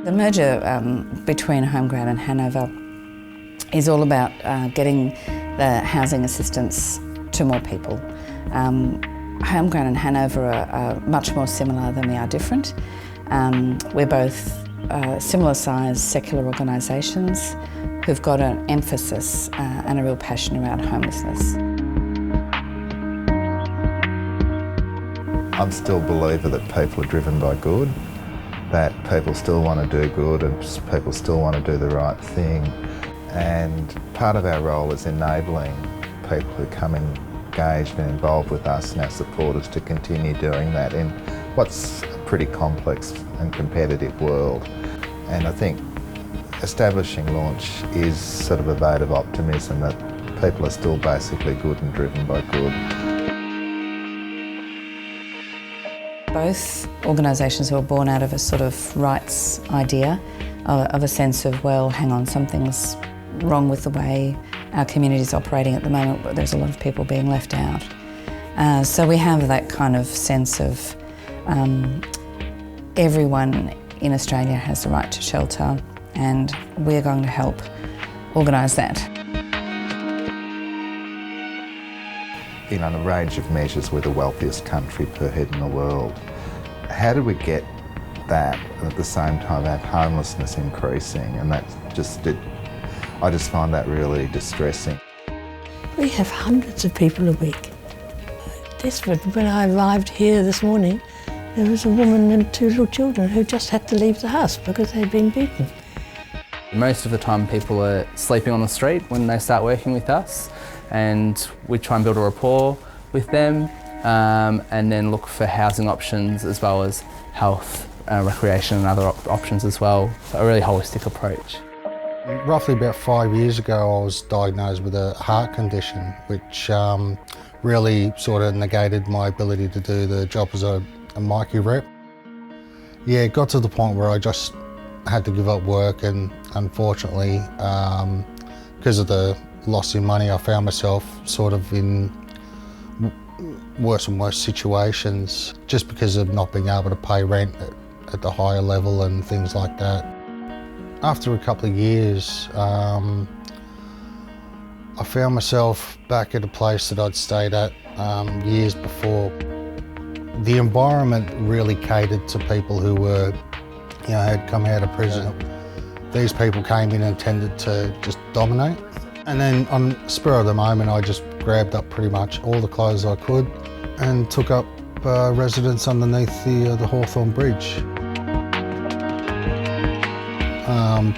The merger between HomeGround and Hanover is all about getting the housing assistance to more people. HomeGround and Hanover are much more similar than we are different. We're both similar sized secular organisations who've got an emphasis and a real passion around homelessness. I'm still a believer that people are driven by good, that people still want to do good and people still want to do the right thing. And part of our role is enabling people who come engaged and involved with us and our supporters to continue doing that in what's a pretty complex and competitive world. And I think establishing Launch is sort of a vote of optimism that people are still basically good and driven by good. Both organisations were born out of a sort of rights idea, of a sense of, well, hang on, something's wrong with the way our community is operating at the moment, but there's a lot of people being left out. So we have that kind of sense of everyone in Australia has the right to shelter, and we're going to help organise that. In a range of measures, we're the wealthiest country per head in the world. How did we get that and at the same time have homelessness increasing? And that's just it. I just find that really distressing. We have hundreds of people a week. Desperate. When I arrived here this morning, there was a woman and two little children who just had to leave the house because they'd been beaten. Most of the time people are sleeping on the street when they start working with us, and we try and build a rapport with them and then look for housing options as well as health, recreation and other options as well. A really holistic approach. Roughly about 5 years ago I was diagnosed with a heart condition which really sort of negated my ability to do the job as a Mikey rep. Yeah, it got to the point where I just had to give up work, and unfortunately because of the loss in money I found myself sort of in worse and worse situations just because of not being able to pay rent at the higher level and things like that. After a couple of years I found myself back at a place that I'd stayed at years before. The environment really catered to people who were, had come out of prison. These people came in and tended to just dominate. And then on spur of the moment, I just grabbed up pretty much all the clothes I could and took up residence underneath the Hawthorn Bridge.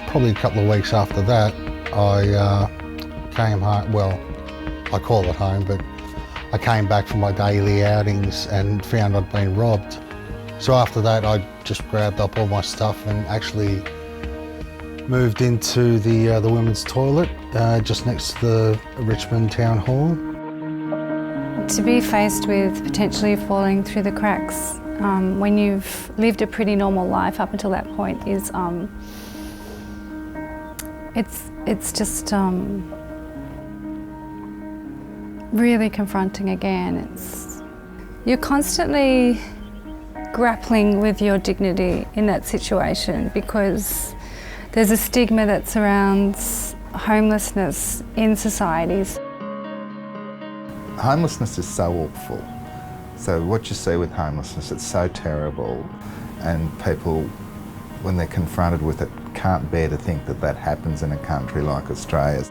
Probably a couple of weeks after that, I came home, well, I call it home, but I came back from my daily outings and found I'd been robbed. So after that, I just grabbed up all my stuff and actually moved into the women's toilet just next to the Richmond Town Hall. To be faced with potentially falling through the cracks when you've lived a pretty normal life up until that point is it's just really confronting again. You're constantly grappling with your dignity in that situation because there's a stigma that surrounds homelessness in societies. Homelessness is so awful. So what you see with homelessness, it's so terrible, and people, when they're confronted with it, can't bear to think that that happens in a country like Australia.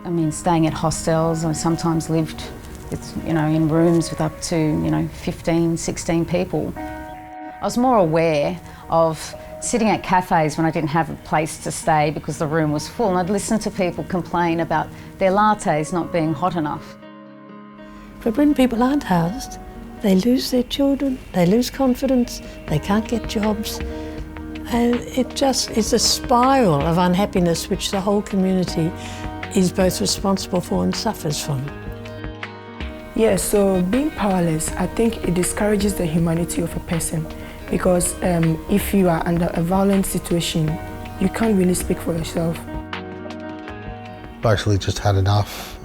I mean, staying at hostels, I sometimes lived with, in rooms with up to, 15, 16 people. I was more aware of sitting at cafes when I didn't have a place to stay because the room was full, and I'd listen to people complain about their lattes not being hot enough. But when people aren't housed, they lose their children, they lose confidence, they can't get jobs, and it's a spiral of unhappiness which the whole community is both responsible for and suffers from. Yeah, so being powerless, I think it discourages the humanity of a person because if you are under a violent situation, you can't really speak for yourself. Basically just had enough.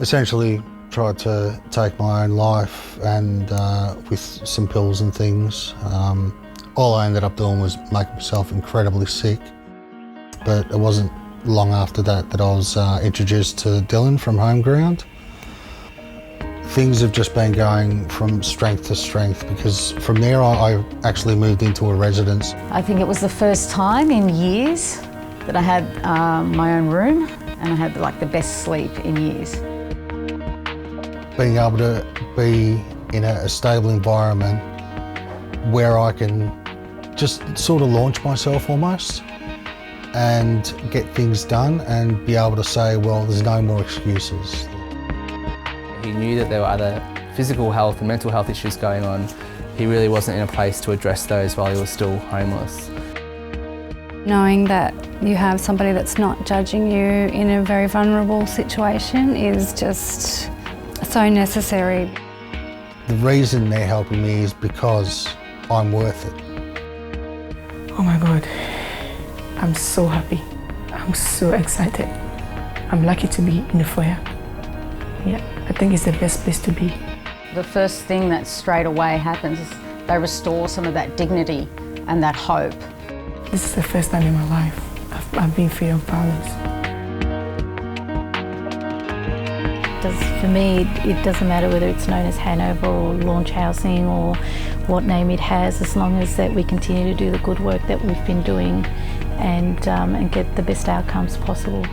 Essentially tried to take my own life and with some pills and things. All I ended up doing was making myself incredibly sick. But it wasn't long after that that I was introduced to Dylan from HomeGround. Things have just been going from strength to strength, because from there I actually moved into a residence. I think it was the first time in years that I had my own room, and I had like the best sleep in years. Being able to be in a stable environment where I can just sort of launch myself almost and get things done and be able to say, well, there's no more excuses. He knew that there were other physical health and mental health issues going on. He really wasn't in a place to address those while he was still homeless. Knowing that you have somebody that's not judging you in a very vulnerable situation is just so necessary. The reason they're helping me is because I'm worth it. Oh my God, I'm so happy. I'm so excited. I'm lucky to be in the foyer. Yeah, I think it's the best place to be. The first thing that straight away happens is they restore some of that dignity and that hope. This is the first time in my life I've been free of violence. For me, it doesn't matter whether it's known as Hanover or Launch Housing or what name it has, as long as that we continue to do the good work that we've been doing and get the best outcomes possible.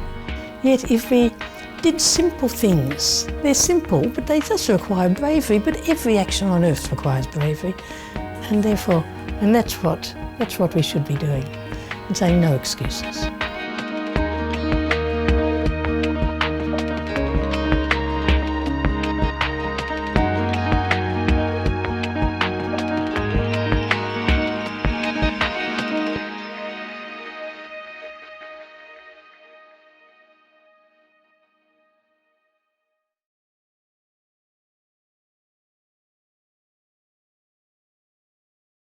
Yet if we did simple things, they're simple, but they just require bravery, but every action on earth requires bravery. And therefore, that's what we should be doing, and saying no excuses.